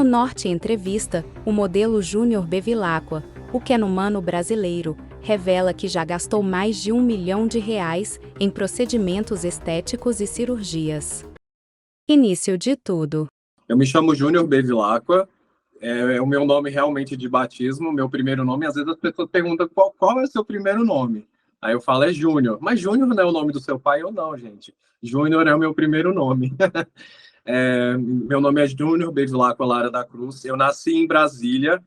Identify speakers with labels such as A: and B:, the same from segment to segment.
A: Norte Entrevista, o modelo Júnior Bevilacqua, o Kenumano brasileiro, revela que já gastou mais de R$ 1 milhão em procedimentos estéticos e cirurgias. Início de tudo.
B: Eu me chamo Júnior Bevilacqua, é o meu nome realmente de batismo, meu primeiro nome. Às vezes as pessoas perguntam qual é o seu primeiro nome. Aí eu falo, é Júnior. Mas Júnior não é o nome do seu pai ou não, gente? Júnior é o meu primeiro nome. Meu nome é Júnior Bevilacqua Lara da Cruz. Eu nasci em Brasília.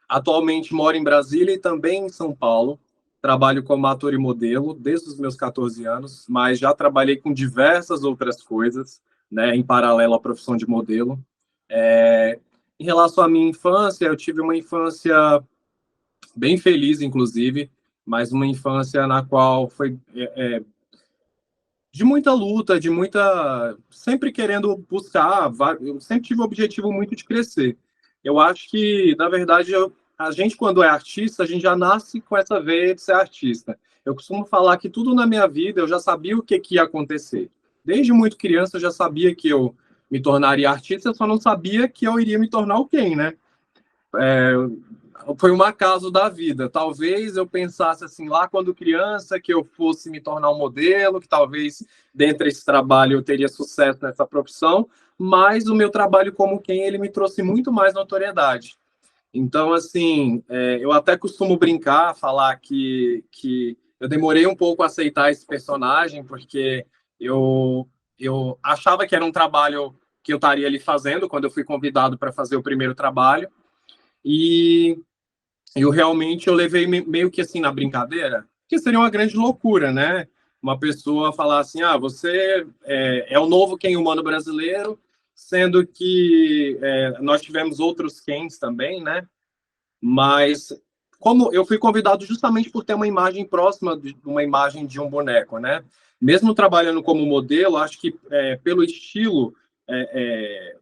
B: Atualmente moro em Brasília e também em São Paulo. Trabalho como ator e modelo desde os meus 14 anos, mas já trabalhei com diversas outras coisas, né, em paralelo à profissão de modelo. Em relação à minha infância, eu tive uma infância bem feliz, inclusive, mas uma infância na qual foi de muita luta, de muita... sempre querendo buscar, eu sempre tive o objetivo muito de crescer. Eu acho que, na verdade, a gente, quando é artista, a gente já nasce com essa veia de ser artista. Eu costumo falar que tudo na minha vida eu já sabia o que ia acontecer. Desde muito criança eu já sabia que eu me tornaria artista, eu só não sabia que eu iria me tornar o quem, né? Foi um acaso da vida. Talvez eu pensasse assim, lá quando criança, que eu fosse me tornar um modelo, que talvez dentro desse trabalho eu teria sucesso nessa profissão, mas o meu trabalho como quem, ele me trouxe muito mais notoriedade. Então, assim, eu até costumo brincar, falar que eu demorei um pouco a aceitar esse personagem, porque eu achava que era um trabalho que eu estaria ali fazendo quando eu fui convidado para fazer o primeiro trabalho, e eu levei meio que assim na brincadeira, que seria uma grande loucura, né? Uma pessoa falar assim, você é o novo Ken humano brasileiro, sendo que nós tivemos outros Kens também, né? Mas como eu fui convidado justamente por ter uma imagem próxima de uma imagem de um boneco, né? Mesmo trabalhando como modelo, acho que pelo estilo,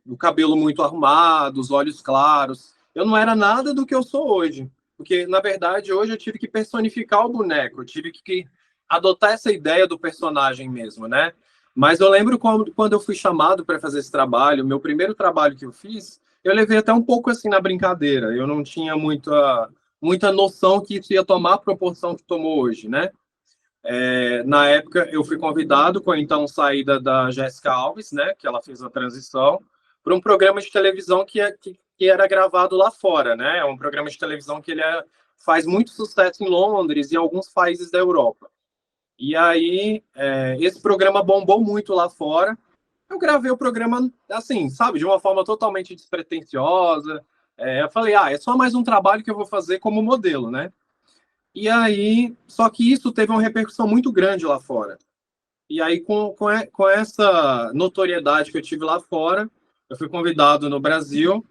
B: o cabelo muito arrumado, os olhos claros, eu não era nada do que eu sou hoje. Porque, na verdade, hoje eu tive que personificar o boneco, eu tive que adotar essa ideia do personagem mesmo, né? Mas eu lembro quando eu fui chamado para fazer esse trabalho, meu primeiro trabalho que eu fiz, eu levei até um pouco assim na brincadeira. Eu não tinha muita noção que isso ia tomar a proporção que tomou hoje, né? Na época, eu fui convidado com a então saída da Jéssica Alves, né? Que ela fez a transição para um programa de televisão que era gravado lá fora, né? É um programa de televisão que faz muito sucesso em Londres e em alguns países da Europa. E aí, esse programa bombou muito lá fora. Eu gravei o programa, assim, sabe, de uma forma totalmente despretensiosa. Eu falei, é só mais um trabalho que eu vou fazer como modelo, né? E aí, só que isso teve uma repercussão muito grande lá fora. E aí, com essa notoriedade que eu tive lá fora, eu fui convidado no Brasil,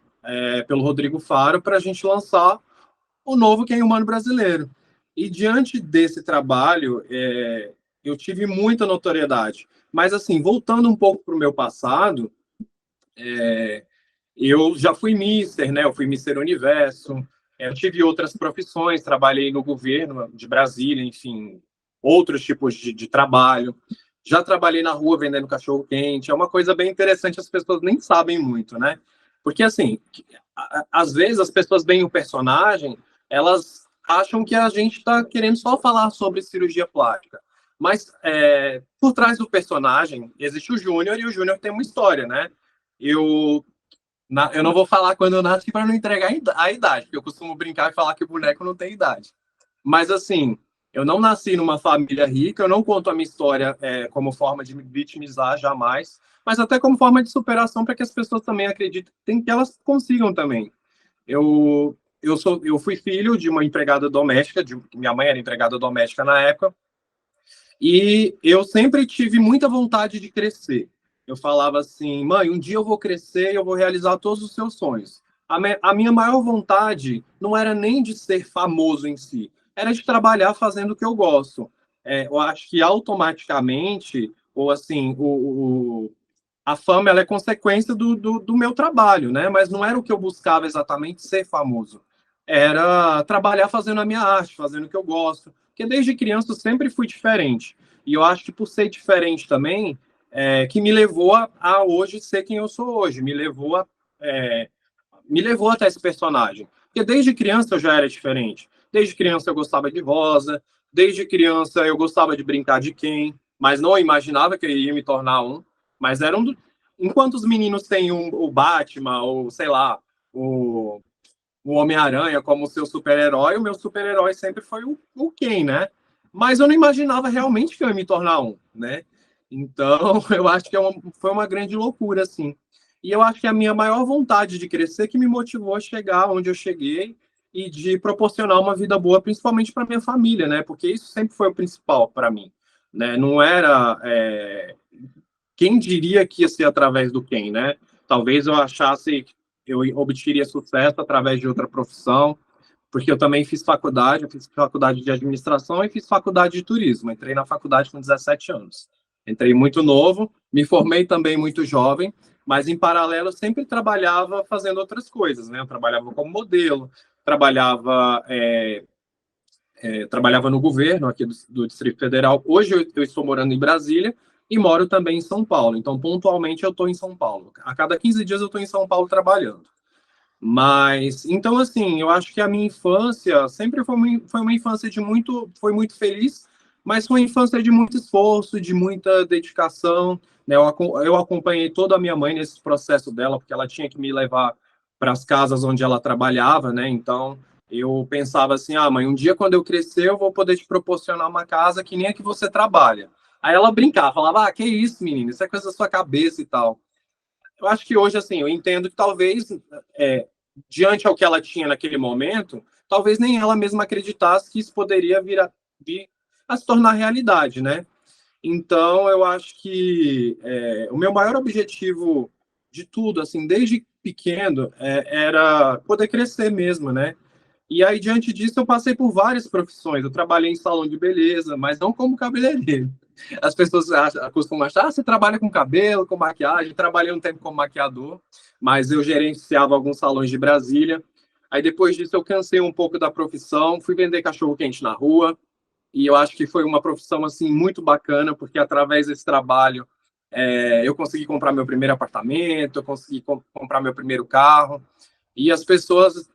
B: pelo Rodrigo Faro, para a gente lançar o novo Quem Humano Brasileiro. E diante desse trabalho, eu tive muita notoriedade. Mas, assim, voltando um pouco para o meu passado, eu já fui Mister, né? Eu fui Mister Universo, eu tive outras profissões, trabalhei no governo de Brasília, enfim, outros tipos de trabalho. Já trabalhei na rua vendendo cachorro-quente, é uma coisa bem interessante, as pessoas nem sabem muito, né? Porque, assim, às vezes as pessoas veem o personagem, elas acham que a gente está querendo só falar sobre cirurgia plástica. Mas por trás do personagem existe o Júnior, e o Júnior tem uma história, né? Eu eu não vou falar quando eu nasci para não entregar a idade, porque eu costumo brincar e falar que o boneco não tem idade. Mas, assim, eu não nasci numa família rica, eu não conto a minha história como forma de me vitimizar, jamais, mas até como forma de superação para que as pessoas também acreditem que elas consigam também. Eu fui filho de uma empregada doméstica, minha mãe era empregada doméstica na época, e eu sempre tive muita vontade de crescer. Eu falava assim, mãe, um dia eu vou crescer e eu vou realizar todos os seus sonhos. A minha maior vontade não era nem de ser famoso em si, era de trabalhar fazendo o que eu gosto. Eu acho que automaticamente, ou assim, a fama ela é consequência do meu trabalho, né? Mas não era o que eu buscava exatamente ser famoso. Era trabalhar fazendo a minha arte, fazendo o que eu gosto. Porque desde criança eu sempre fui diferente. E eu acho que por ser diferente também, que me levou a hoje ser quem eu sou hoje. Me levou me levou até esse personagem. Porque desde criança eu já era diferente. Desde criança eu gostava de rosa, desde criança eu gostava de brincar de Ken, mas não imaginava que eu iria me tornar um. Mas era um do... Enquanto os meninos têm o Batman, ou sei lá, o Homem-Aranha como seu super-herói, o meu super-herói sempre foi o Ken, né? Mas eu não imaginava realmente que eu ia me tornar um, né? Então, eu acho que foi uma grande loucura, assim. E eu acho que a minha maior vontade de crescer que me motivou a chegar onde eu cheguei e de proporcionar uma vida boa, principalmente para minha família, né? Porque isso sempre foi o principal para mim, né? Não era quem diria que ia ser através do quem, né? Talvez eu achasse que eu obteria sucesso através de outra profissão, porque eu fiz faculdade de administração e fiz faculdade de turismo. Entrei na faculdade com 17 anos. Entrei muito novo, me formei também muito jovem, mas em paralelo eu sempre trabalhava fazendo outras coisas, né? Eu trabalhava como modelo, trabalhava no governo aqui do Distrito Federal. Hoje eu estou morando em Brasília e moro também em São Paulo. Então, pontualmente, eu estou em São Paulo. A cada 15 dias eu estou em São Paulo trabalhando. Mas, então, assim, eu acho que a minha infância sempre foi uma infância foi muito feliz, mas foi uma infância de muito esforço, de muita dedicação, né? Eu acompanhei toda a minha mãe nesse processo dela, porque ela tinha que me levar para as casas onde ela trabalhava, né? Então, eu pensava assim, ah, mãe, um dia quando eu crescer, eu vou poder te proporcionar uma casa que nem a que você trabalha. Aí ela brincava, falava, ah, que isso, menino, isso é coisa da sua cabeça e tal. Eu acho que hoje, assim, eu entendo que talvez, diante ao que ela tinha naquele momento, talvez nem ela mesma acreditasse que isso poderia vir a se tornar realidade, né? Então, eu acho que o meu maior objetivo de tudo, assim, desde pequeno, era poder crescer mesmo, né? E aí, diante disso, eu passei por várias profissões. Eu trabalhei em salão de beleza, mas não como cabeleireiro. As pessoas costumam achar, você trabalha com cabelo, com maquiagem. Trabalhei um tempo como maquiador, mas eu gerenciava alguns salões de Brasília. Aí, depois disso, eu cansei um pouco da profissão, fui vender cachorro-quente na rua. E eu acho que foi uma profissão, assim, muito bacana, porque através desse trabalho, eu consegui comprar meu primeiro apartamento, eu consegui comprar meu primeiro carro. E as pessoas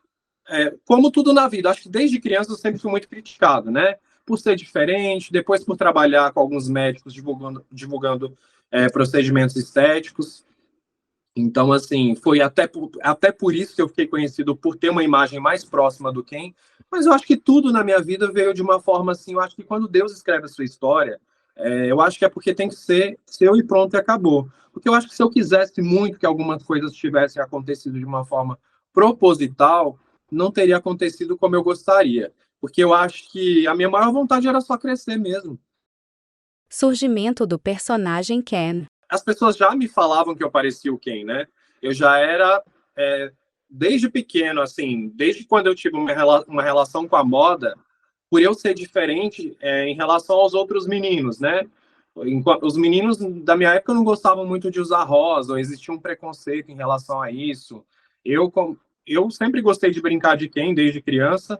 B: como tudo na vida, acho que desde criança eu sempre fui muito criticado, né? Por ser diferente, depois por trabalhar com alguns médicos divulgando procedimentos estéticos. Então, assim, foi até por isso que eu fiquei conhecido por ter uma imagem mais próxima do Ken. Mas eu acho que tudo na minha vida veio de uma forma assim. Eu acho que quando Deus escreve a sua história, eu acho que é porque tem que ser seu e pronto e acabou. Porque eu acho que se eu quisesse muito que algumas coisas tivessem acontecido de uma forma proposital, não teria acontecido como eu gostaria. Porque eu acho que a minha maior vontade era só crescer mesmo.
A: Surgimento do personagem Ken.
B: As pessoas já me falavam que eu parecia o Ken, né? Eu já era, desde pequeno, assim, desde quando eu tive uma relação com a moda, por eu ser diferente em relação aos outros meninos, né? Os meninos da minha época não gostavam muito de usar rosa, ou existia um preconceito em relação a isso. Eu, eu sempre gostei de brincar de Ken desde criança,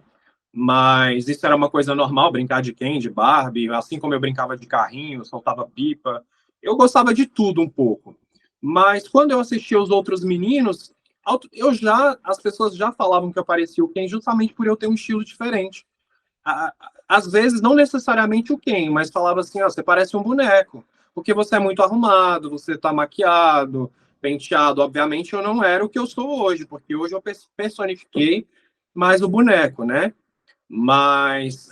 B: mas isso era uma coisa normal, brincar de Ken, de Barbie, assim como eu brincava de carrinho, soltava pipa. Eu gostava de tudo um pouco. Mas quando eu assistia os outros meninos, as pessoas já falavam que eu parecia o Ken justamente por eu ter um estilo diferente. Às vezes, não necessariamente o Ken, mas falava assim, ó, você parece um boneco, porque você é muito arrumado, você está maquiado, penteado. Obviamente, eu não era o que eu sou hoje, porque hoje eu personifiquei mais o boneco, né? Mas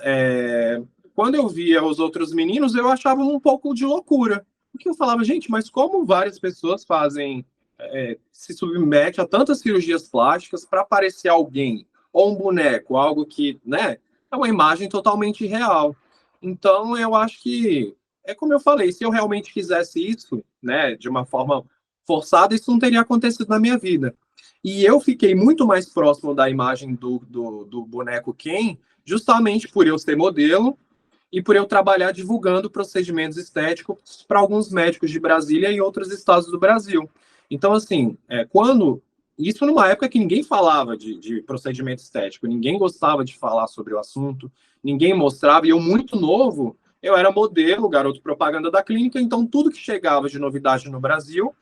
B: quando eu via os outros meninos, eu achava um pouco de loucura. Porque eu falava, gente, mas como várias pessoas se submetem a tantas cirurgias plásticas para parecer alguém, ou um boneco, algo que, né, é uma imagem totalmente real. Então, eu acho que, é como eu falei, se eu realmente fizesse isso, né, de uma forma forçada, isso não teria acontecido na minha vida. E eu fiquei muito mais próximo da imagem do boneco Ken, justamente por eu ser modelo e por eu trabalhar divulgando procedimentos estéticos para alguns médicos de Brasília e outros estados do Brasil. Então, assim, quando. Isso numa época que ninguém falava de procedimento estético, ninguém gostava de falar sobre o assunto, ninguém mostrava, e eu, muito novo, eu era modelo, garoto propaganda da clínica, então tudo que chegava de novidade no Brasil,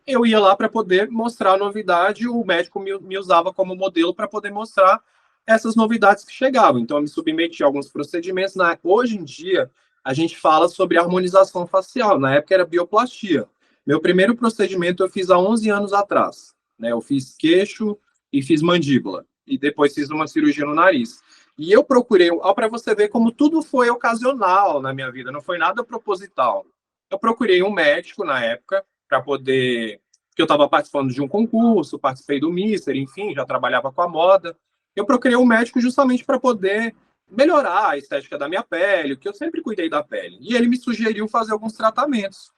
B: eu ia lá para poder mostrar a novidade, o médico me usava como modelo para poder mostrar essas novidades que chegavam. Então, eu me submeti a alguns procedimentos. Hoje em dia, a gente fala sobre harmonização facial. Na época, era bioplastia. Meu primeiro procedimento eu fiz há 11 anos atrás. Né? Eu fiz queixo e fiz mandíbula. E depois fiz uma cirurgia no nariz. E eu procurei, para você ver como tudo foi ocasional na minha vida, não foi nada proposital. Eu procurei um médico na época para poder, porque eu estava participando de um concurso, participei do Mister, enfim, já trabalhava com a moda. Eu procurei um médico justamente para poder melhorar a estética da minha pele, que eu sempre cuidei da pele. E ele me sugeriu fazer alguns tratamentos.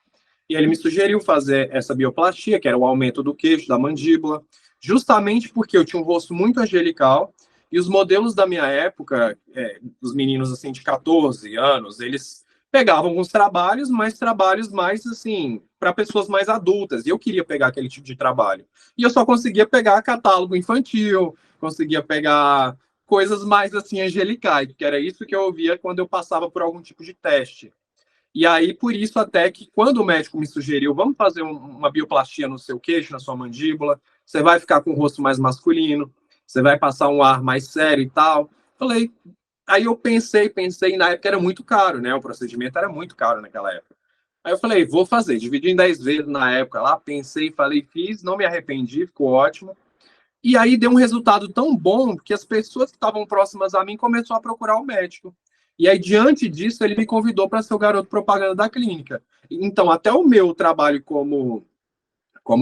B: E ele me sugeriu fazer essa bioplastia, que era o aumento do queixo, da mandíbula, justamente porque eu tinha um rosto muito angelical e os modelos da minha época, os meninos assim de 14 anos, eles pegavam alguns trabalhos, mas trabalhos mais assim para pessoas mais adultas. E eu queria pegar aquele tipo de trabalho. E eu só conseguia pegar catálogo infantil, conseguia pegar coisas mais assim angelicais, que era isso que eu ouvia quando eu passava por algum tipo de teste. E aí, por isso, até que quando o médico me sugeriu, vamos fazer uma bioplastia no seu queixo, na sua mandíbula, você vai ficar com o rosto mais masculino, você vai passar um ar mais sério e tal. Falei, aí eu pensei, e na época era muito caro, né? O procedimento era muito caro naquela época. Aí eu falei, vou fazer, dividi em 10 vezes na época lá, pensei, falei, fiz, não me arrependi, ficou ótimo. E aí deu um resultado tão bom que as pessoas que estavam próximas a mim começaram a procurar o médico. E aí, diante disso, ele me convidou para ser o garoto propaganda da clínica. Então, até o meu trabalho como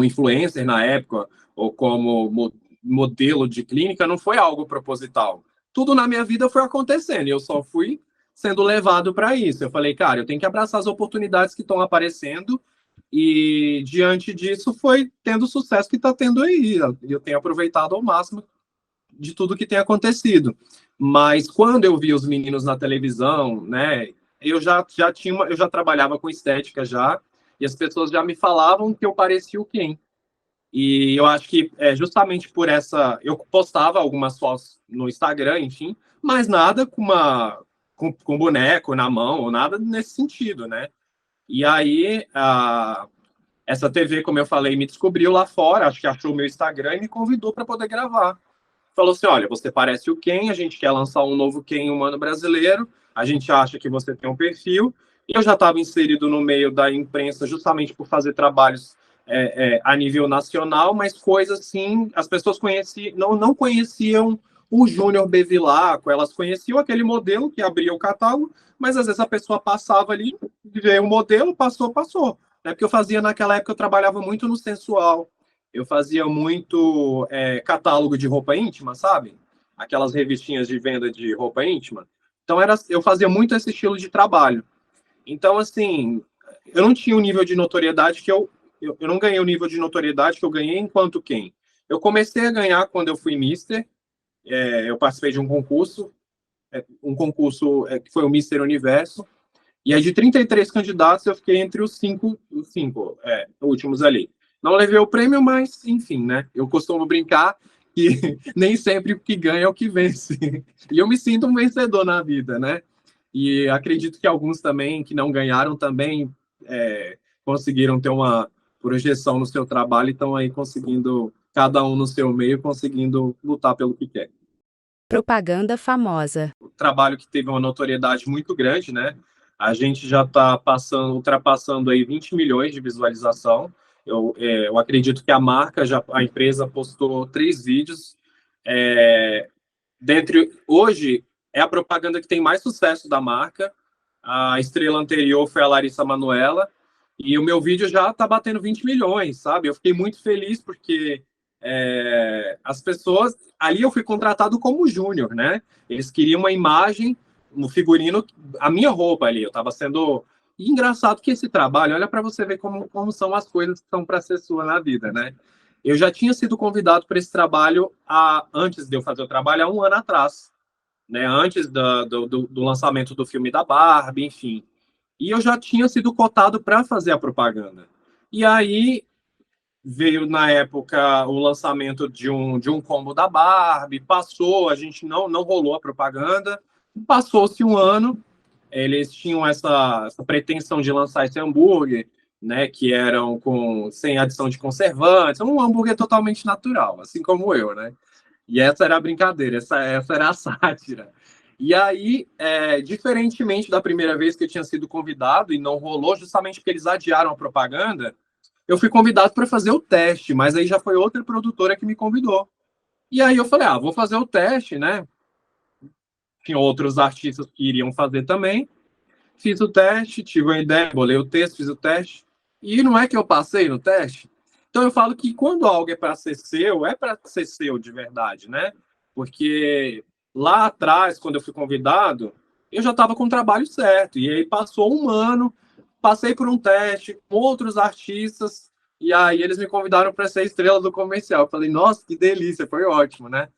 B: influencer na época, ou como modelo de clínica, não foi algo proposital. Tudo na minha vida foi acontecendo, e eu só fui sendo levado para isso. Eu falei, cara, eu tenho que abraçar as oportunidades que estão aparecendo, e diante disso foi tendo o sucesso que está tendo aí. Eu tenho aproveitado ao máximo de tudo que tem acontecido. Mas quando eu vi os meninos na televisão, né, eu já trabalhava com estética já, e as pessoas já me falavam que eu parecia o Ken. E eu acho que é justamente por essa, eu postava algumas fotos no Instagram, enfim, mas nada com boneco na mão ou nada nesse sentido, né? E aí essa TV, como eu falei, me descobriu lá fora, acho que achou o meu Instagram e me convidou para poder gravar. Falou assim: olha, você parece o Ken, a gente quer lançar um novo Ken humano brasileiro, a gente acha que você tem um perfil. E eu já estava inserido no meio da imprensa justamente por fazer trabalhos a nível nacional, mas coisas assim, as pessoas não conheciam o Júnior Bevilacqua, elas conheciam aquele modelo que abria o catálogo, mas às vezes a pessoa passava ali, veio o modelo, passou. Né? Porque eu fazia naquela época, eu trabalhava muito no sensual, eu fazia muito catálogo de roupa íntima, sabe? Aquelas revistinhas de venda de roupa íntima. Então, eu fazia muito esse estilo de trabalho. Então, assim, eu não tinha o nível de notoriedade que eu não ganhei o nível de notoriedade que eu ganhei enquanto quem. Eu comecei a ganhar quando eu fui Mister. Eu participei de um concurso que foi o Mister Universo. E aí, de 33 candidatos, eu fiquei entre os cinco últimos ali. Não levei o prêmio, mas, enfim, né? Eu costumo brincar que nem sempre o que ganha é o que vence. E eu me sinto um vencedor na vida, né? E acredito que alguns também que não ganharam também conseguiram ter uma projeção no seu trabalho e estão aí conseguindo, cada um no seu meio, conseguindo lutar pelo que quer.
A: Propaganda famosa.
B: O trabalho que teve uma notoriedade muito grande, né? A gente já está ultrapassando aí 20 milhões de visualização. Eu acredito que a empresa postou 3 vídeos. Hoje, é a propaganda que tem mais sucesso da marca. A estrela anterior foi a Larissa Manoela. E o meu vídeo já está batendo 20 milhões, sabe? Eu fiquei muito feliz porque as pessoas... Ali eu fui contratado como júnior, né? Eles queriam uma imagem, um figurino, a minha roupa ali. Eu estava sendo... E engraçado que esse trabalho, olha para você ver como são as coisas que são para ser sua na vida, né? Eu já tinha sido convidado para esse trabalho antes de eu fazer o trabalho, há um ano atrás, né? Antes do lançamento do filme da Barbie, enfim. E eu já tinha sido cotado para fazer a propaganda. E aí veio, na época, o lançamento de um combo da Barbie, passou, a gente não rolou a propaganda, passou-se um ano, eles tinham essa pretensão de lançar esse hambúrguer, né, que eram sem adição de conservantes, um hambúrguer totalmente natural, assim como eu, né? E essa era a brincadeira, essa era a sátira. E aí, diferentemente da primeira vez que eu tinha sido convidado e não rolou, justamente porque eles adiaram a propaganda, eu fui convidado para fazer o teste, mas aí já foi outra produtora que me convidou. E aí eu falei, vou fazer o teste, né? Tinha outros artistas que iriam fazer também. Fiz o teste, tive uma ideia, bolei o texto, fiz o teste. E não é que eu passei no teste. Então eu falo que quando algo é para ser seu de verdade, né? Porque lá atrás, quando eu fui convidado, eu já estava com o trabalho certo. E aí passou um ano, passei por um teste com outros artistas, e aí eles me convidaram para ser estrela do comercial. Eu falei, nossa, que delícia, foi ótimo, né?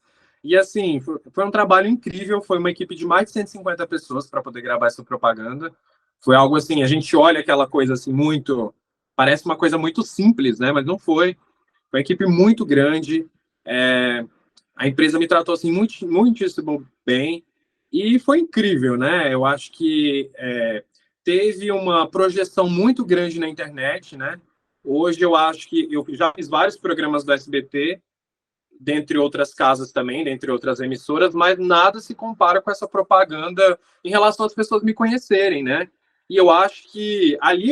B: E assim, foi um trabalho incrível, foi uma equipe de mais de 150 pessoas para poder gravar essa propaganda. Foi algo assim, a gente olha aquela coisa assim muito, parece uma coisa muito simples, né? Mas não foi. Foi uma equipe muito grande. A empresa me tratou assim muitíssimo bem e foi incrível, né? Eu acho que teve uma projeção muito grande na internet, né? Hoje eu acho que eu já fiz vários programas do SBT, dentre outras casas também, dentre outras emissoras, mas nada se compara com essa propaganda em relação às pessoas me conhecerem, né? E eu acho que ali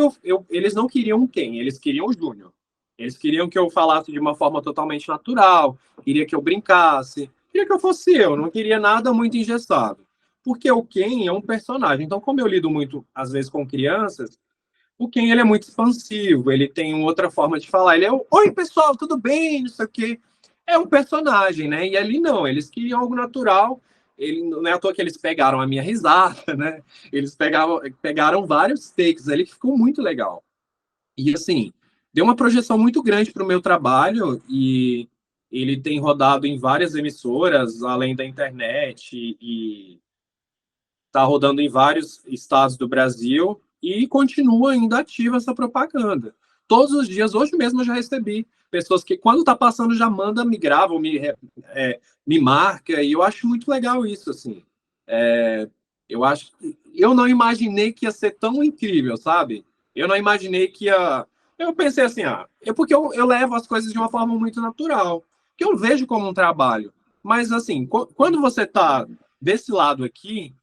B: eles não queriam quem? Eles queriam o Júnior. Eles queriam que eu falasse de uma forma totalmente natural, queria que eu brincasse, queria que eu fosse eu, não queria nada muito engessado. Porque o Ken é um personagem. Então, como eu lido muito, às vezes, com crianças, o Ken ele é muito expansivo, ele tem outra forma de falar. Ele é o, oi, pessoal, tudo bem? Não sei o quê. É um personagem, né? E ali não, eles queriam algo natural. Não é à toa que eles pegaram a minha risada, né? Eles pegaram vários takes ali que ficou muito legal. E assim, deu uma projeção muito grande para o meu trabalho e ele tem rodado em várias emissoras, além da internet, e está rodando em vários estados do Brasil e continua ainda ativa essa propaganda. Todos os dias, hoje mesmo eu já recebi pessoas que, quando está passando, já manda, me grava, me marca, e eu acho muito legal isso, assim. Eu acho eu não imaginei que ia ser tão incrível, sabe? Eu não imaginei que ia. Eu pensei assim, porque eu levo as coisas de uma forma muito natural, que eu vejo como um trabalho. Mas, assim, quando você está desse lado aqui,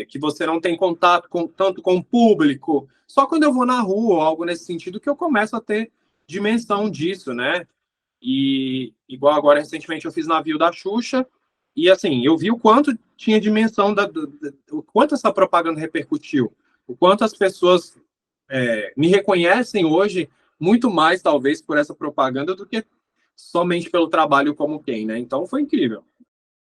B: que você não tem contato tanto com o público. Só quando eu vou na rua ou algo nesse sentido que eu começo a ter dimensão disso, né? E igual agora, recentemente, eu fiz navio da Xuxa, e assim, eu vi o quanto tinha dimensão, o quanto essa propaganda repercutiu, o quanto as pessoas me reconhecem hoje, muito mais, talvez, por essa propaganda do que somente pelo trabalho como quem, né? Então foi incrível.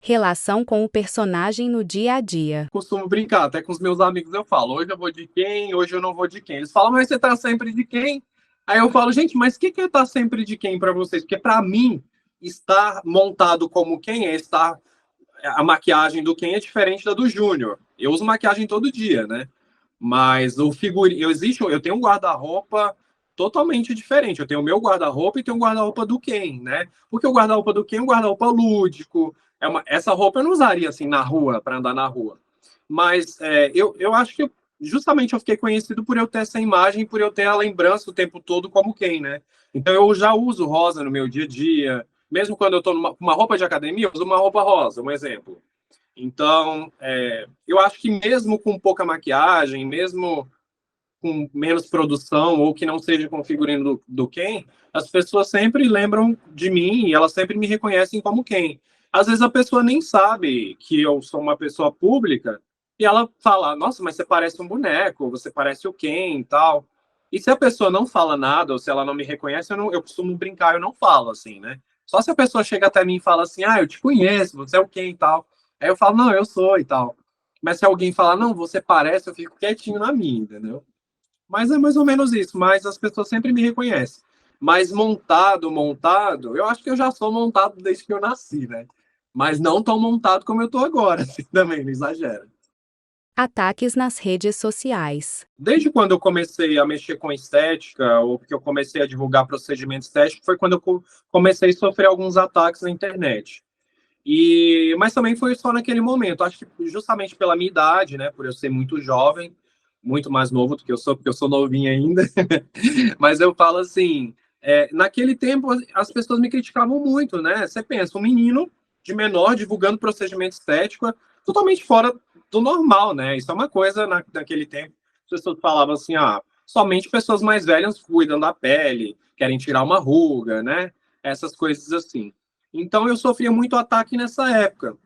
A: Relação com o personagem no dia a dia.
B: Costumo brincar, até com os meus amigos eu falo, hoje eu vou de quem, hoje eu não vou de quem. Eles falam, mas você tá sempre de quem? Aí eu falo, gente, mas o que é estar sempre de quem para vocês? Porque para mim, estar montado como quem é estar. A maquiagem do quem é diferente da do Júnior. Eu uso maquiagem todo dia, né? Mas o figurino. Eu tenho um guarda-roupa totalmente diferente. Eu tenho o meu guarda-roupa e tenho um guarda-roupa do Ken, né? Porque o guarda-roupa do Ken é um guarda-roupa lúdico. Essa roupa eu não usaria assim na rua, para andar na rua. Mas eu acho que justamente eu fiquei conhecido por eu ter essa imagem, por eu ter a lembrança o tempo todo como Ken, né? Então eu já uso rosa no meu dia a dia. Mesmo quando eu estou com uma roupa de academia, eu uso uma roupa rosa, um exemplo. Então, eu acho que mesmo com pouca maquiagem, mesmo com menos produção, ou que não seja com o figurino do Ken, as pessoas sempre lembram de mim e elas sempre me reconhecem como Ken. Às vezes a pessoa nem sabe que eu sou uma pessoa pública e ela fala, nossa, mas você parece um boneco, você parece o Ken e tal. E se a pessoa não fala nada, ou se ela não me reconhece, eu costumo brincar, eu não falo, assim, né? Só se a pessoa chega até mim e fala assim, eu te conheço, você é o Ken e tal. Aí eu falo, não, eu sou e tal. Mas se alguém falar, não, você parece, eu fico quietinho na minha, entendeu? Mas é mais ou menos isso, mas as pessoas sempre me reconhecem. Mas montado, eu acho que eu já sou montado desde que eu nasci, né? Mas não tão montado como eu tô agora, assim, também, não exagera.
A: Ataques nas redes sociais.
B: Desde quando eu comecei a mexer com estética, ou que eu comecei a divulgar procedimento estético, foi quando eu comecei a sofrer alguns ataques na internet. Mas também foi só naquele momento. Acho que justamente pela minha idade, né, por eu ser muito jovem, muito mais novo do que eu sou, porque eu sou novinho ainda, mas eu falo assim, naquele tempo as pessoas me criticavam muito, né? Você pensa, um menino de menor divulgando procedimento estético totalmente fora do normal, né? Isso é uma coisa naquele tempo, as pessoas falavam assim, somente pessoas mais velhas cuidam da pele, querem tirar uma ruga, né? Essas coisas assim. Então eu sofria muito ataque nessa época.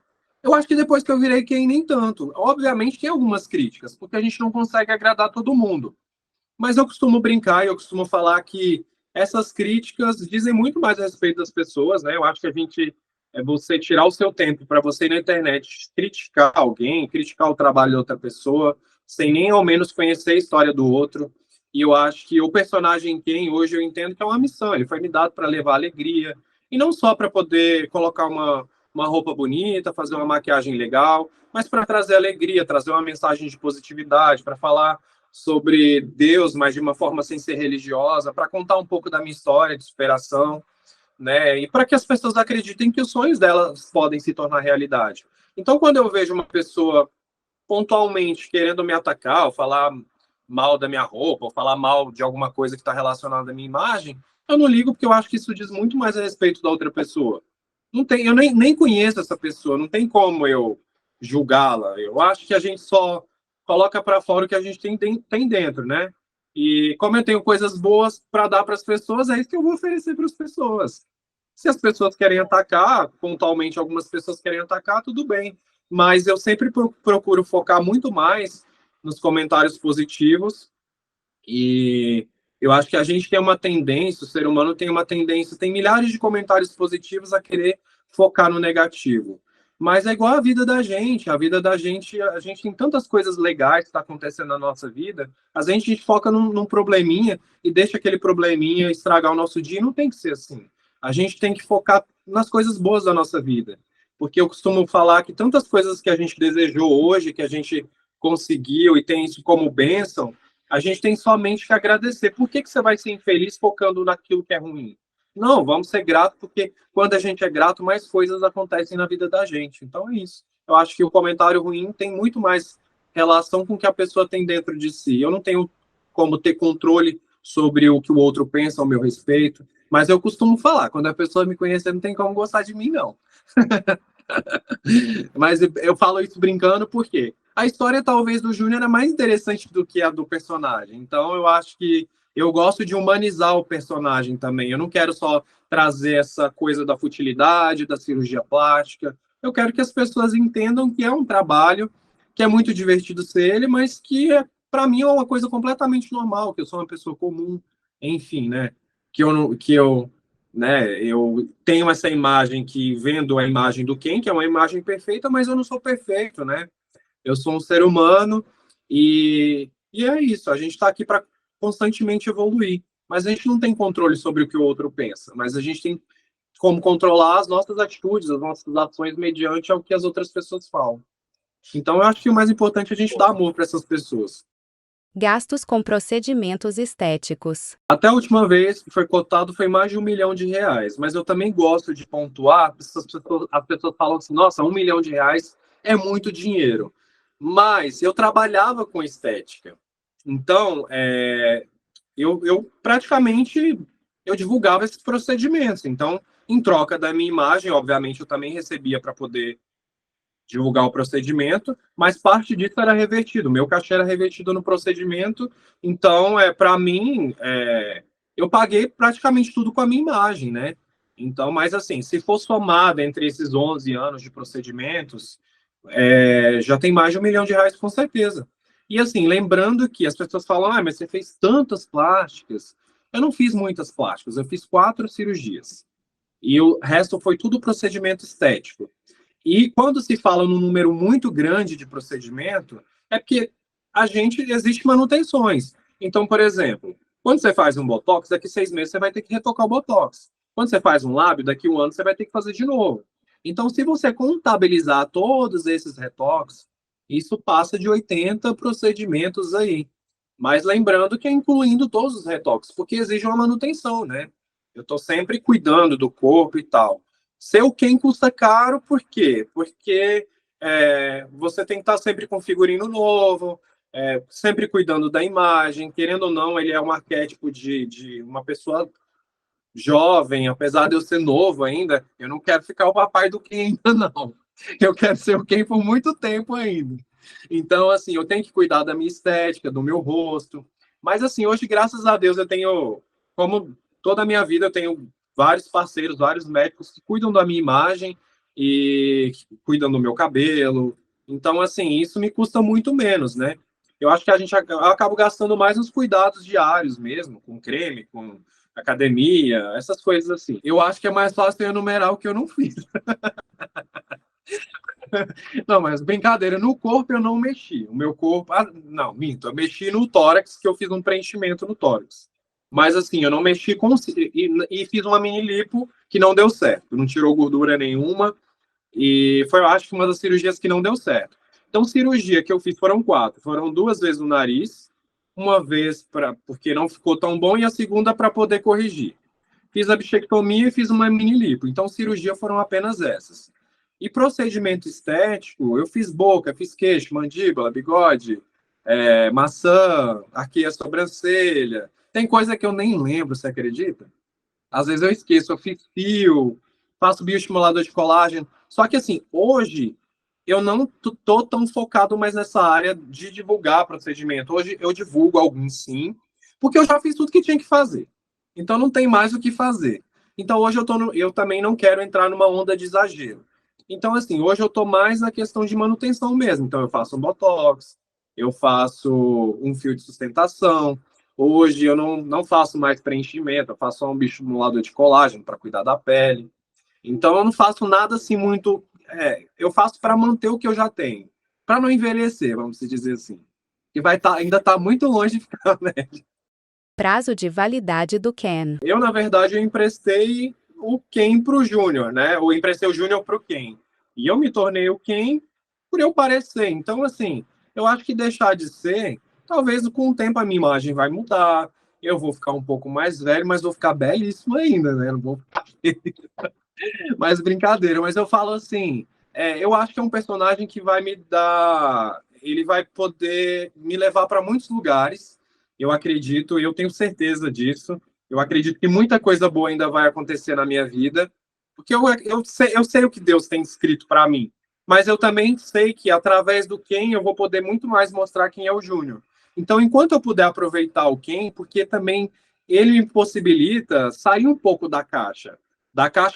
B: Eu acho que depois que eu virei quem nem tanto. Obviamente tem algumas críticas, porque a gente não consegue agradar todo mundo. Mas eu costumo brincar e eu costumo falar que essas críticas dizem muito mais a respeito das pessoas, né? Eu acho que a gente você tirar o seu tempo para você ir na internet criticar alguém, criticar o trabalho de outra pessoa, sem nem ao menos conhecer a história do outro. E eu acho que o personagem Ken hoje eu entendo que é uma missão. Ele foi me dado para levar alegria e não só para poder colocar uma roupa bonita, fazer uma maquiagem legal, mas para trazer alegria, trazer uma mensagem de positividade, para falar sobre Deus, mas de uma forma sem ser religiosa, para contar um pouco da minha história de superação, né? E para que as pessoas acreditem que os sonhos delas podem se tornar realidade. Então, quando eu vejo uma pessoa pontualmente querendo me atacar, ou falar mal da minha roupa, ou falar mal de alguma coisa que está relacionada à minha imagem, eu não ligo, porque eu acho que isso diz muito mais a respeito da outra pessoa. Não tem, eu nem conheço essa pessoa, não tem como eu julgá-la. Eu acho que a gente só coloca para fora o que a gente tem dentro, né? E como eu tenho coisas boas para dar para as pessoas, é isso que eu vou oferecer para as pessoas. Se as pessoas querem atacar, pontualmente algumas pessoas querem atacar, tudo bem. Mas eu sempre procuro focar muito mais nos comentários positivos e eu acho que a gente tem uma tendência, o ser humano tem uma tendência, tem milhares de comentários positivos a querer focar no negativo. Mas é igual a vida da gente, a gente tem tantas coisas legais que está acontecendo na nossa vida, às vezes a gente foca num probleminha e deixa aquele probleminha estragar o nosso dia, e não tem que ser assim. A gente tem que focar nas coisas boas da nossa vida. Porque eu costumo falar que tantas coisas que a gente desejou hoje, que a gente conseguiu e tem isso como bênção, a gente tem somente que agradecer. Por que você vai ser infeliz focando naquilo que é ruim? Não, vamos ser gratos, porque quando a gente é grato, mais coisas acontecem na vida da gente. Então é isso. Eu acho que o comentário ruim tem muito mais relação com o que a pessoa tem dentro de si. Eu não tenho como ter controle sobre o que o outro pensa ao meu respeito, mas eu costumo falar, quando a pessoa me conhecer, não tem como gostar de mim, não. Mas eu falo isso brincando porque a história talvez do Júnior é mais interessante do que a do personagem. Então eu acho que eu gosto de humanizar o personagem também. Eu não quero só trazer essa coisa da futilidade, da cirurgia plástica. Eu quero que as pessoas entendam que é um trabalho que é muito divertido ser ele, mas que para mim é uma coisa completamente normal, que eu sou uma pessoa comum, enfim, né? Eu tenho essa imagem que vendo a imagem do Ken, que é uma imagem perfeita, mas eu não sou perfeito, né? Eu sou um ser humano e é isso. A gente está aqui para constantemente evoluir, mas a gente não tem controle sobre o que o outro pensa, mas a gente tem como controlar as nossas atitudes, as nossas ações mediante ao que as outras pessoas falam. Então, eu acho que o mais importante é a gente dar amor para essas pessoas.
A: Gastos com procedimentos estéticos.
B: Até a última vez que foi cotado foi mais de R$ 1 milhão, mas eu também gosto de pontuar, as pessoas falam assim, nossa, R$ 1 milhão é muito dinheiro, mas eu trabalhava com estética, então eu praticamente eu divulgava esses procedimentos, então em troca da minha imagem, obviamente eu também recebia para poder divulgar o procedimento, mas parte disso era revertido. Meu cachê era revertido no procedimento, então, para mim, eu paguei praticamente tudo com a minha imagem, né? Então, mas assim, se for somado entre esses 11 anos de procedimentos, já tem mais de R$ 1 milhão, com certeza. E assim, lembrando que as pessoas falam, mas você fez tantas plásticas. Eu não fiz muitas plásticas, eu fiz 4 cirurgias. E o resto foi tudo procedimento estético. E quando se fala num número muito grande de procedimento, é porque existe manutenções. Então, por exemplo, quando você faz um botox, daqui 6 meses você vai ter que retocar o botox. Quando você faz um lábio, daqui 1 ano você vai ter que fazer de novo. Então, se você contabilizar todos esses retoques, isso passa de 80 procedimentos aí. Mas lembrando que é incluindo todos os retoques, porque exige uma manutenção, né? Eu estou sempre cuidando do corpo e tal. Seu quem custa caro, por quê? Porque você tem que estar sempre com figurino novo, sempre cuidando da imagem, querendo ou não, ele é um arquétipo de uma pessoa jovem, apesar de eu ser novo ainda, eu não quero ficar o papai do Ken ainda, não. Eu quero ser o Ken por muito tempo ainda. Então, assim, eu tenho que cuidar da minha estética, do meu rosto. Mas, assim, hoje, graças a Deus, eu tenho, como toda a minha vida, eu tenho vários parceiros, vários médicos que cuidam da minha imagem e que cuidam do meu cabelo. Então, assim, isso me custa muito menos, né? Eu acho que eu acabo gastando mais nos cuidados diários mesmo, com creme, com academia, essas coisas assim. Eu acho que é mais fácil eu enumerar o que eu não fiz. Não, mas brincadeira, no corpo eu não mexi. O meu corpo. Não, minto. Eu mexi no tórax, que eu fiz um preenchimento no tórax. Mas assim, eu não mexi com. E fiz uma mini lipo que não deu certo. Não tirou gordura nenhuma. E foi, eu acho, uma das cirurgias que não deu certo. Então, cirurgia que eu fiz foram 4. Foram 2 vezes no nariz, uma vez porque não ficou tão bom, e a segunda para poder corrigir. Fiz a bichectomia e fiz uma mini lipo. Então, cirurgia foram apenas essas. E procedimento estético, eu fiz boca, fiz queixo, mandíbula, bigode, maçã, aqui a sobrancelha. Tem coisa que eu nem lembro, você acredita? Às vezes eu esqueço, eu fiz fio, faço bioestimulador de colágeno. Só que assim, hoje eu não tô tão focado mais nessa área de divulgar procedimento. Hoje eu divulgo alguns sim, porque eu já fiz tudo que tinha que fazer. Então não tem mais o que fazer. Então hoje eu também não quero entrar numa onda de exagero. Então assim, hoje eu tô mais na questão de manutenção mesmo. Então eu faço um botox, eu faço um fio de sustentação. Hoje eu não faço mais preenchimento, eu faço só um bioestimulador de colágeno para cuidar da pele. Então eu não faço nada assim muito. Eu faço para manter o que eu já tenho, para não envelhecer, vamos dizer assim. E ainda está muito longe de ficar, né?
A: Prazo de validade do Ken.
B: Eu, na verdade, eu emprestei o Ken para o Júnior, né? Ou emprestei o Júnior para o Ken. E eu me tornei o Ken por eu parecer. Então, assim, eu acho que deixar de ser, talvez com o tempo a minha imagem vai mudar. Eu vou ficar um pouco mais velho, mas vou ficar belíssimo ainda, né? Não vou ficar mais brincadeira. Mas eu falo assim, eu acho que é um personagem que vai me dar. Ele vai poder me levar para muitos lugares. Eu acredito, eu tenho certeza disso. Eu acredito que muita coisa boa ainda vai acontecer na minha vida, porque eu sei o que Deus tem escrito para mim, mas eu também sei que através do Ken eu vou poder muito mais mostrar quem é o Júnior. Então, enquanto eu puder aproveitar o Ken, porque também ele me possibilita sair um pouco da caixa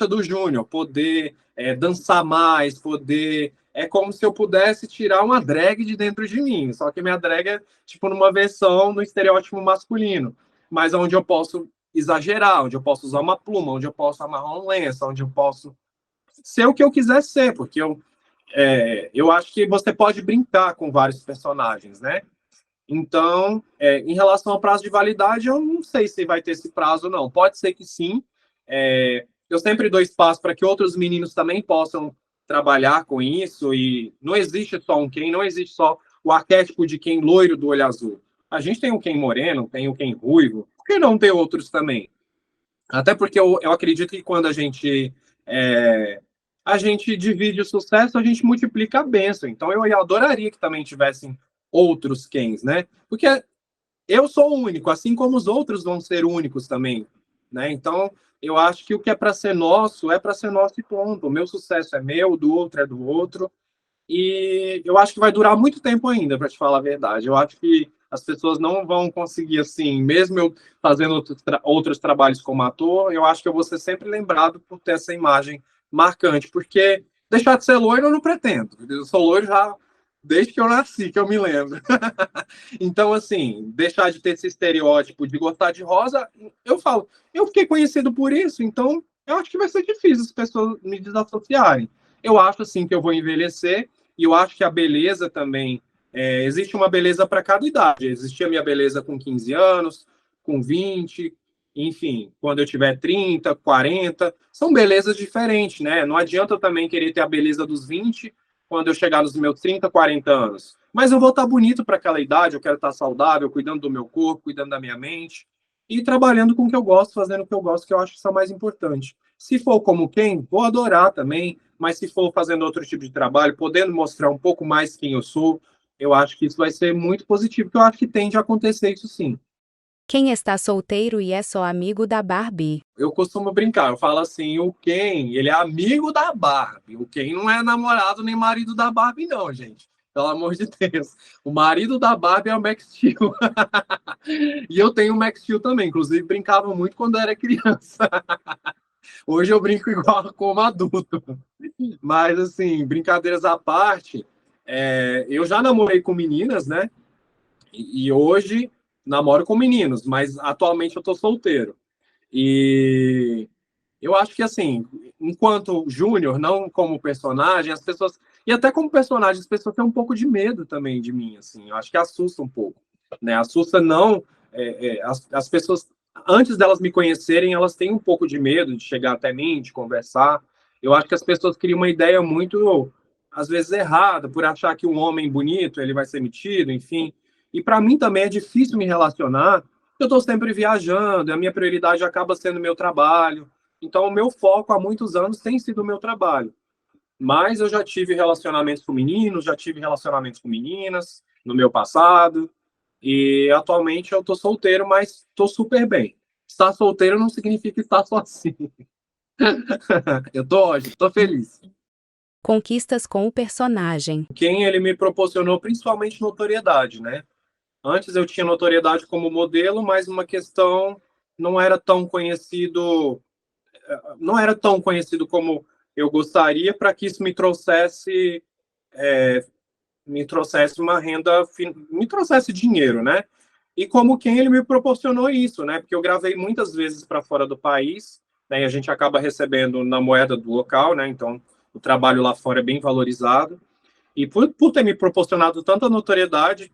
B: do Júnior, poder dançar mais, poder. É como se eu pudesse tirar uma drag de dentro de mim, só que minha drag é tipo numa versão no estereótipo masculino, mas onde eu posso exagerar, onde eu posso usar uma pluma, onde eu posso amarrar um lenço, onde eu posso ser o que eu quiser ser, porque eu acho que você pode brincar com vários personagens, né? Então, em relação ao prazo de validade, eu não sei se vai ter esse prazo, não. Pode ser que sim. Eu sempre dou espaço para que outros meninos também possam trabalhar com isso, e não existe só um Ken, não existe só o arquétipo de Ken loiro do olho azul. A gente tem o Ken moreno, tem o Ken ruivo, por que não ter outros também? Até porque eu acredito que quando a gente divide o sucesso, a gente multiplica a bênção. Então eu adoraria que também tivessem outros Kens, né? Porque eu sou único, assim como os outros vão ser únicos também, né? Então eu acho que o que é para ser nosso e ponto. O meu sucesso é meu, o do outro é do outro. E eu acho que vai durar muito tempo ainda, para te falar a verdade. Eu acho que as pessoas não vão conseguir, assim, mesmo eu fazendo outros trabalhos como ator, eu acho que eu vou ser sempre lembrado por ter essa imagem marcante, porque deixar de ser loiro eu não pretendo. Eu sou loiro já desde que eu nasci, que eu me lembro. Então, assim, deixar de ter esse estereótipo de gostar de rosa, eu falo, eu fiquei conhecido por isso, então eu acho que vai ser difícil as pessoas me desassociarem. Eu acho, assim, que eu vou envelhecer, e eu acho que a beleza também, existe uma beleza para cada idade. Existia a minha beleza com 15 anos, com 20, enfim, quando eu tiver 30, 40, são belezas diferentes, né? Não adianta eu também querer ter a beleza dos 20 quando eu chegar nos meus 30, 40 anos. Mas eu vou estar bonito para aquela idade, eu quero estar saudável, cuidando do meu corpo, cuidando da minha mente e trabalhando com o que eu gosto, fazendo o que eu gosto, que eu acho que isso é o mais importante. Se for como quem, vou adorar também, mas se for fazendo outro tipo de trabalho, podendo mostrar um pouco mais quem eu sou, eu acho que isso vai ser muito positivo, porque eu acho que tende a acontecer isso sim.
A: Quem está solteiro e é só amigo da Barbie?
B: Eu costumo brincar, eu falo assim, o Ken, ele é amigo da Barbie. O Ken não é namorado nem marido da Barbie, não, gente. Pelo amor de Deus. O marido da Barbie é o Max Steel. E eu tenho o Max Steel também. Inclusive, brincava muito quando eu era criança. Hoje eu brinco igual como adulto. Mas, assim, brincadeiras à parte, eu já namorei com meninas, né? E hoje namoro com meninos, mas atualmente eu tô solteiro. E eu acho que, assim, enquanto Júnior, não como personagem, as pessoas. E até como personagem, as pessoas têm um pouco de medo também de mim, assim. Eu acho que assusta um pouco. Né? Assusta não. As pessoas, antes delas me conhecerem, elas têm um pouco de medo de chegar até mim, de conversar. Eu acho que as pessoas criam uma ideia muito, às vezes, errada, por achar que um homem bonito ele vai ser metido, enfim. E para mim também é difícil me relacionar. Eu estou sempre viajando, a minha prioridade acaba sendo o meu trabalho. Então, o meu foco há muitos anos tem sido o meu trabalho. Mas eu já tive relacionamentos com meninos, já tive relacionamentos com meninas no meu passado. E atualmente eu tô solteiro, mas tô super bem. Estar solteiro não significa estar sozinho. Eu tô ótimo, tô feliz.
A: Conquistas com o personagem.
B: Quem ele me proporcionou principalmente notoriedade, né? Antes eu tinha notoriedade como modelo, mas uma questão não era tão conhecido, não era tão conhecido como eu gostaria para que isso me trouxesse uma renda, me trouxesse dinheiro, né? E como quem ele me proporcionou isso, né? Porque eu gravei muitas vezes para fora do país, né? E a gente acaba recebendo na moeda do local, né? Então o trabalho lá fora é bem valorizado. E por ter me proporcionado tanta notoriedade,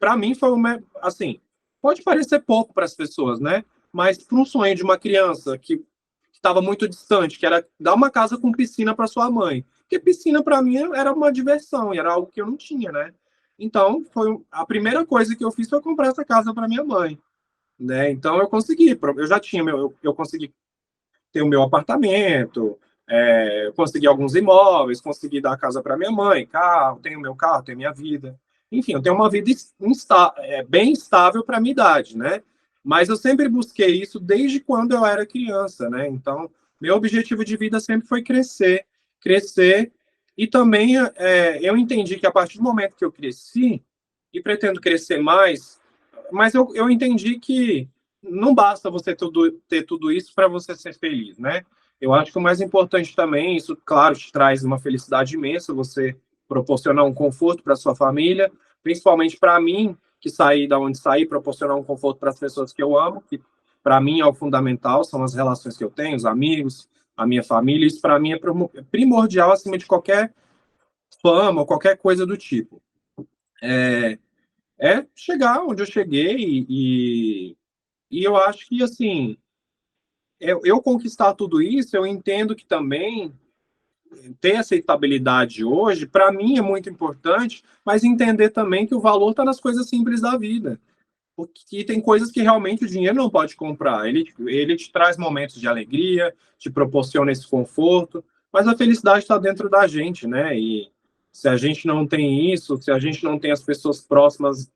B: para mim foi uma, assim, pode parecer pouco para as pessoas, né? Mas para um sonho de uma criança que estava muito distante, que era dar uma casa com piscina para sua mãe. Porque piscina para mim era uma diversão, e era algo que eu não tinha, né? Então, foi a primeira coisa que eu fiz foi comprar essa casa para minha mãe, né? Então eu consegui, eu já tinha eu consegui ter o meu apartamento, eu consegui alguns imóveis, consegui dar a casa para minha mãe, carro, tenho meu carro, tenho minha vida. Enfim, eu tenho uma vida bem estável para a minha idade, né? Mas eu sempre busquei isso desde quando eu era criança, né? Então, meu objetivo de vida sempre foi crescer, crescer. E também eu entendi que a partir do momento que eu cresci, e pretendo crescer mais, mas eu entendi que não basta você ter tudo isso para você ser feliz, né? Eu acho que o mais importante também, isso, claro, te traz uma felicidade imensa, você proporcionar um conforto para sua família, principalmente para mim, que saí da onde saí, proporcionar um conforto para as pessoas que eu amo, que para mim é o fundamental, são as relações que eu tenho, os amigos, a minha família, isso para mim é primordial acima de qualquer fama ou qualquer coisa do tipo. É chegar onde eu cheguei e eu acho que, assim, eu conquistar tudo isso, eu entendo que também ter aceitabilidade hoje, para mim é muito importante, mas entender também que o valor está nas coisas simples da vida. Porque tem coisas que realmente o dinheiro não pode comprar. Ele te traz momentos de alegria, te proporciona esse conforto, mas a felicidade está dentro da gente, né? E se a gente não tem isso, se a gente não tem as pessoas próximas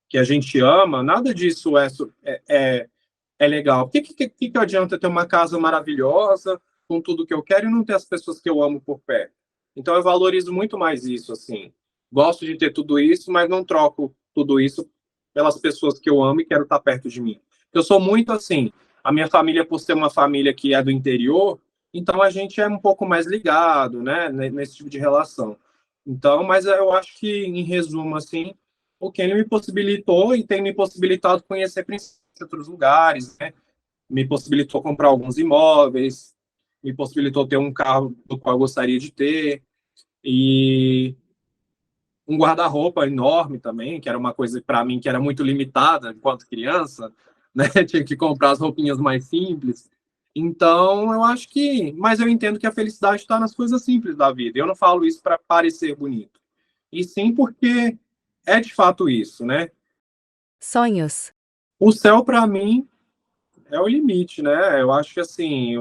B: que a gente ama, nada disso é legal. Que adianta ter uma casa maravilhosa, com tudo que eu quero, e não ter as pessoas que eu amo por perto? Então, eu valorizo muito mais isso, assim. Gosto de ter tudo isso, mas não troco tudo isso pelas pessoas que eu amo e quero estar perto de mim. Eu sou muito assim. A minha família, por ser uma família que é do interior, então a gente é um pouco mais ligado, né, nesse tipo de relação. Então, mas eu acho que, em resumo, assim, o Kenny me possibilitou e tem me possibilitado conhecer outros lugares, né? Me possibilitou comprar alguns imóveis, me possibilitou ter um carro do qual eu gostaria de ter, e um guarda-roupa enorme também, que era uma coisa para mim que era muito limitada enquanto criança, né? Tinha que comprar as roupinhas mais simples. Então, eu acho que. Mas eu entendo que a felicidade está nas coisas simples da vida. Eu não falo isso para parecer bonito, e sim porque é de fato isso, né?
A: Sonhos.
B: O céu, para mim, é o limite, né? Eu acho que assim,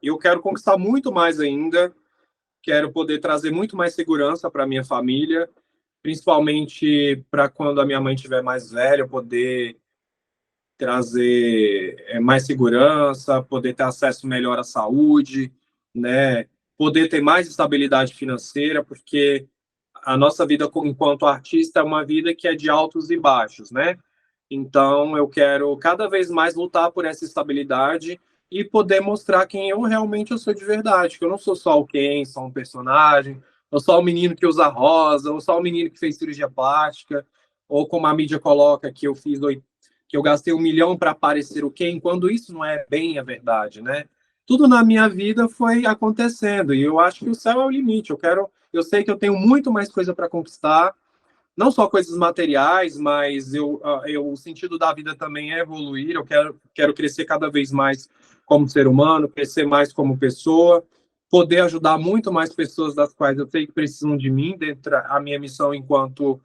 B: eu quero conquistar muito mais ainda, quero poder trazer muito mais segurança para minha família, principalmente para quando a minha mãe estiver mais velha, eu poder trazer mais segurança, poder ter acesso melhor à saúde, né? Poder ter mais estabilidade financeira, porque a nossa vida enquanto artista é uma vida que é de altos e baixos, né? Então, eu quero cada vez mais lutar por essa estabilidade e poder mostrar quem eu realmente sou de verdade, que eu não sou só o Ken, só um personagem, ou só o menino que usa rosa, ou só o menino que fez cirurgia plástica, ou como a mídia coloca que eu fiz que eu gastei 1 milhão para aparecer o Ken, quando isso não é bem a verdade, né? Tudo na minha vida foi acontecendo e eu acho que o céu é o limite. Eu sei que eu tenho muito mais coisa para conquistar, não só coisas materiais, mas o sentido da vida também é evoluir. Eu quero crescer cada vez mais como ser humano, crescer mais como pessoa, poder ajudar muito mais pessoas das quais eu sei que precisam de mim dentro da minha missão enquanto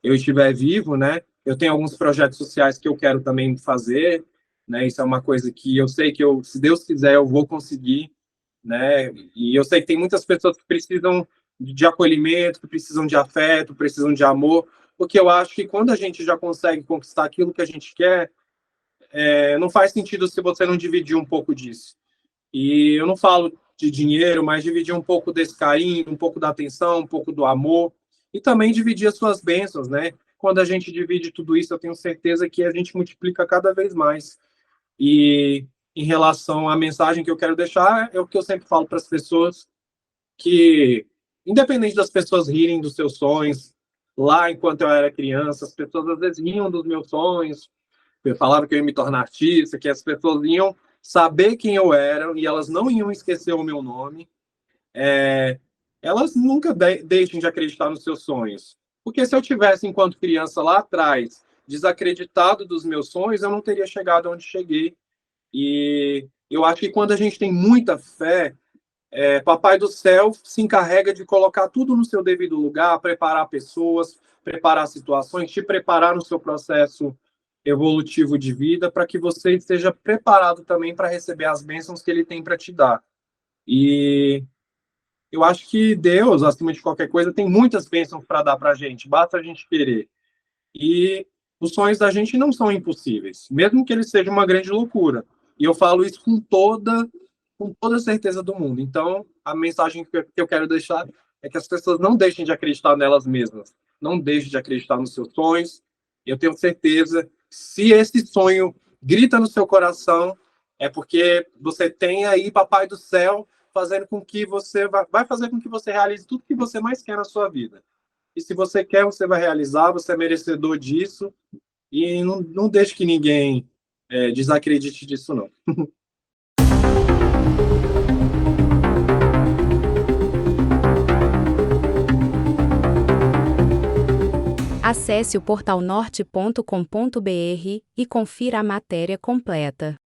B: eu estiver vivo, né? Eu tenho alguns projetos sociais que eu quero também fazer, né? Isso é uma coisa que eu sei que se Deus quiser, eu vou conseguir, né? E eu sei que tem muitas pessoas que precisam de acolhimento, que precisam de afeto, precisam de amor, porque eu acho que quando a gente já consegue conquistar aquilo que a gente quer, não faz sentido se você não dividir um pouco disso. E eu não falo de dinheiro, mas dividir um pouco desse carinho, um pouco da atenção, um pouco do amor, e também dividir as suas bênçãos, né? Quando a gente divide tudo isso, eu tenho certeza que a gente multiplica cada vez mais. E em relação à mensagem que eu quero deixar, é o que eu sempre falo para as pessoas, que independente das pessoas rirem dos seus sonhos, lá enquanto eu era criança, as pessoas às vezes riam dos meus sonhos, falavam que eu ia me tornar artista, que as pessoas iam saber quem eu era e elas não iam esquecer o meu nome. Elas nunca deixem de acreditar nos seus sonhos. Porque se eu tivesse, enquanto criança lá atrás, desacreditado dos meus sonhos, eu não teria chegado onde cheguei. E eu acho que quando a gente tem muita fé, Papai do Céu se encarrega de colocar tudo no seu devido lugar, preparar pessoas, preparar situações, te preparar no seu processo evolutivo de vida, para que você esteja preparado também para receber as bênçãos que ele tem para te dar. E eu acho que Deus, acima de qualquer coisa, tem muitas bênçãos para dar para a gente, basta a gente querer. E os sonhos da gente não são impossíveis, mesmo que eles sejam uma grande loucura. E eu falo isso com toda a certeza do mundo. Então, a mensagem que eu quero deixar é que as pessoas não deixem de acreditar nelas mesmas, não deixem de acreditar nos seus sonhos. Eu tenho certeza, se esse sonho grita no seu coração, é porque você tem aí Papai do Céu fazendo com que você vai fazer com que você realize tudo que você mais quer na sua vida. E se você quer, você vai realizar, você é merecedor disso, e não deixe que ninguém desacredite disso, não.
A: Acesse o portalnorte.com.br e confira a matéria completa.